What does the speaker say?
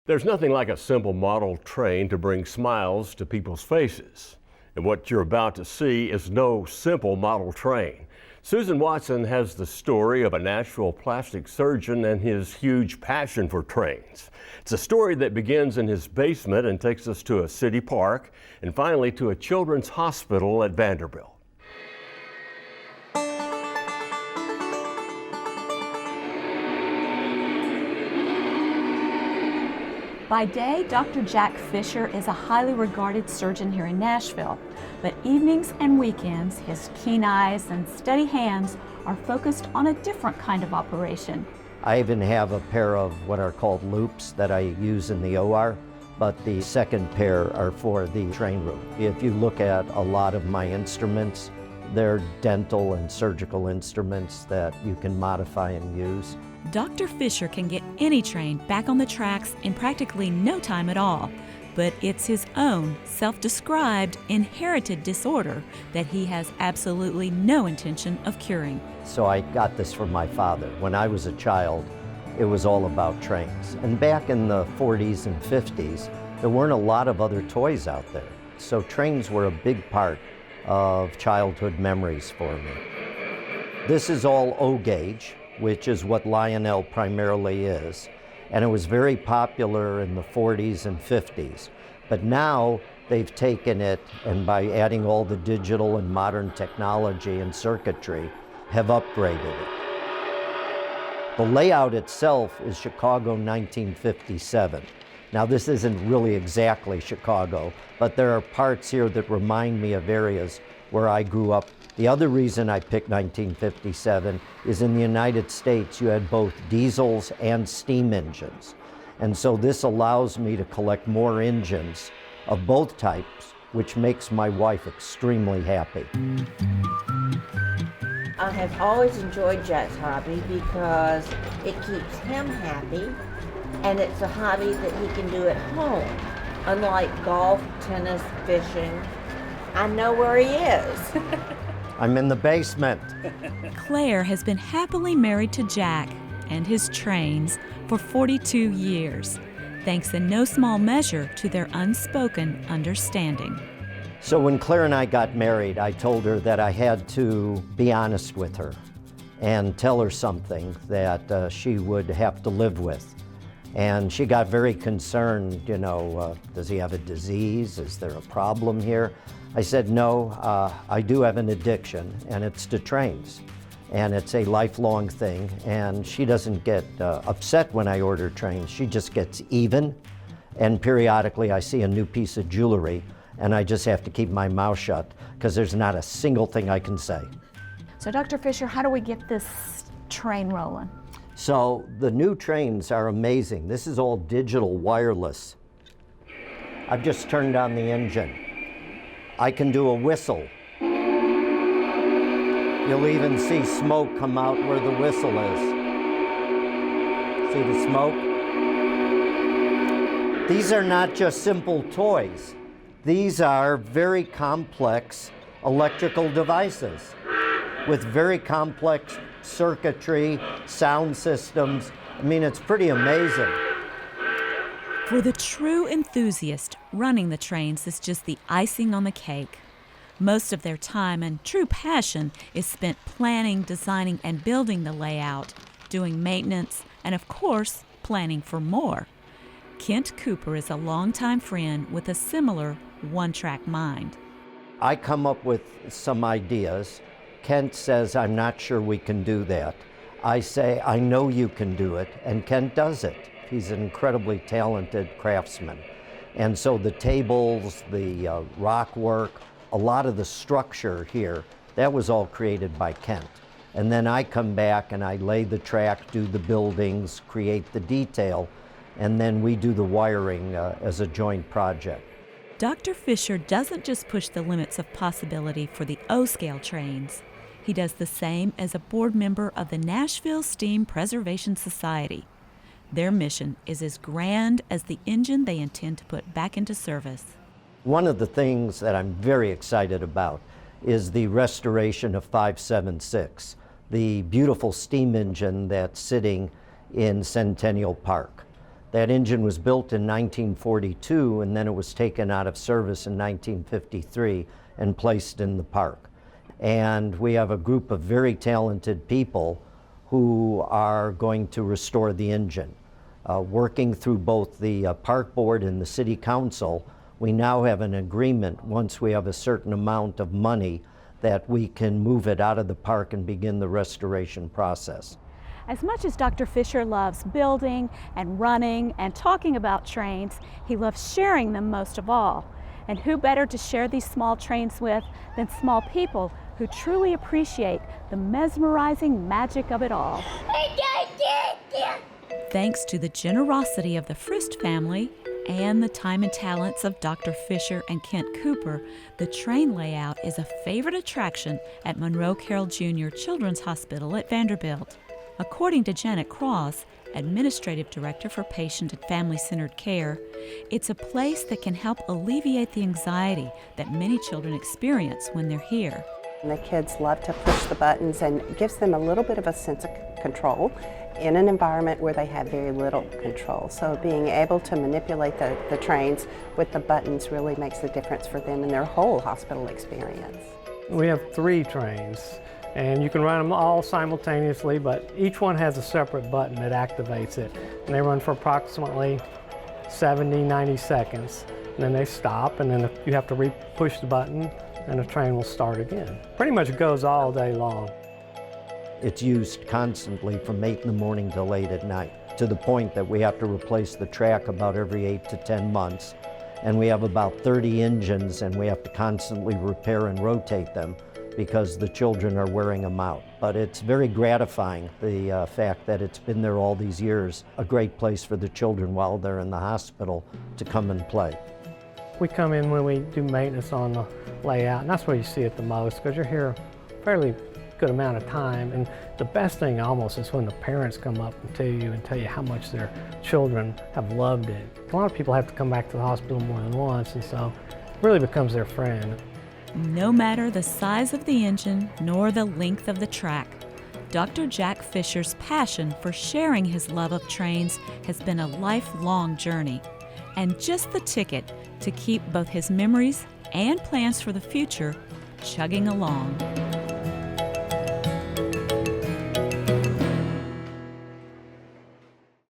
There's nothing like a simple model train to bring smiles to people's faces. And what you're about to see is no simple model train. Susan Watson has the story of a Nashville plastic surgeon and his huge passion for trains. It's a story that begins in his basement and takes us to a city park and finally to a children's hospital at Vanderbilt. By day, Dr. Jack Fisher is a highly regarded surgeon here in Nashville, but evenings and weekends, his keen eyes and steady hands are focused on a different kind of operation. I even have a pair of what are called loops that I use in the OR, but the second pair are for the train room. If you look at a lot of my instruments, they're dental and surgical instruments that you can modify and use. Dr. Fisher can get any train back on the tracks in practically no time at all, but it's his own self-described inherited disorder that he has absolutely no intention of curing. So I got this from my father. When I was a child, it was all about trains. And back in the 40s and 50s, there weren't a lot of other toys out there. So trains were a big part of childhood memories for me. This is all O-gauge, which is what Lionel primarily is. And it was very popular in the 40s and 50s. But now they've taken it and by adding all the digital and modern technology and circuitry, have upgraded it. The layout itself is Chicago 1957. Now this isn't really exactly Chicago, but there are parts here that remind me of areas where I grew up. The other reason I picked 1957 is in the United States you had both diesels and steam engines. And so this allows me to collect more engines of both types, which makes my wife extremely happy. I have always enjoyed Jack's hobby because it keeps him happy and it's a hobby that he can do at home. Unlike golf, tennis, fishing, I know where he is. I'm in the basement. Claire has been happily married to Jack and his trains for 42 years, thanks in no small measure to their unspoken understanding. So when Claire and I got married, I told her that I had to be honest with her and tell her something that she would have to live with. And she got very concerned, does he have a disease? Is there a problem here? I said, no, I do have an addiction, and it's to trains. And it's a lifelong thing, and she doesn't get upset when I order trains. She just gets even, and periodically I see a new piece of jewelry, and I just have to keep my mouth shut, because there's not a single thing I can say. So Dr. Fisher, how do we get this train rolling? So the new trains are amazing. This is all digital wireless. I've just turned on the engine. I can do a whistle. You'll even see smoke come out where the whistle is. See the smoke? These are not just simple toys. These are very complex electrical devices with very complex circuitry, sound systems. I mean, it's pretty amazing. For the true enthusiast, running the trains is just the icing on the cake. Most of their time and true passion is spent planning, designing, and building the layout, doing maintenance, and of course, planning for more. Kent Cooper is a longtime friend with a similar one-track mind. I come up with some ideas. Kent says, I'm not sure we can do that. I say, I know you can do it, and Kent does it. He's an incredibly talented craftsman. And so the tables, the rock work, a lot of the structure here, that was all created by Kent. And then I come back and I lay the track, do the buildings, create the detail, and then we do the wiring as a joint project. Dr. Fisher doesn't just push the limits of possibility for the O-scale trains. He does the same as a board member of the Nashville Steam Preservation Society. Their mission is as grand as the engine they intend to put back into service. One of the things that I'm very excited about is the restoration of 576, the beautiful steam engine that's sitting in Centennial Park. That engine was built in 1942, and then it was taken out of service in 1953 and placed in the park. And we have a group of very talented people who are going to restore the engine. Working through both the park board and the city council, we now have an agreement, once we have a certain amount of money, that we can move it out of the park and begin the restoration process. As much as Dr. Fisher loves building and running and talking about trains, he loves sharing them most of all. And who better to share these small trains with than small people who truly appreciate the mesmerizing magic of it all. Thanks to the generosity of the Frist family and the time and talents of Dr. Fisher and Kent Cooper, the train layout is a favorite attraction at Monroe Carell Jr. Children's Hospital at Vanderbilt. According to Janet Cross, Administrative Director for Patient and Family-Centered Care, it's a place that can help alleviate the anxiety that many children experience when they're here. The kids love to push the buttons, and it gives them a little bit of a sense of control in an environment where they have very little control. So being able to manipulate the trains with the buttons really makes a difference for them in their whole hospital experience. We have 3 trains, and you can run them all simultaneously, but each one has a separate button that activates it. And they run for approximately 70, 90 seconds. And then they stop, and then you have to push the button, and the train will start again. Pretty much goes all day long. It's used constantly from 8 in the morning till 8 at night, to the point that we have to replace the track about every 8 to 10 months. And we have about 30 engines, and we have to constantly repair and rotate them because the children are wearing them out. But it's very gratifying, the fact that it's been there all these years, a great place for the children while they're in the hospital to come and play. We come in when we do maintenance on the layout, and that's where you see it the most, because you're here a fairly good amount of time. And the best thing almost is when the parents come up and tell you how much their children have loved it. A lot of people have to come back to the hospital more than once, and so it really becomes their friend. No matter the size of the engine nor the length of the track, Dr. Jack Fisher's passion for sharing his love of trains has been a lifelong journey, and just the ticket to keep both his memories and plans for the future chugging along.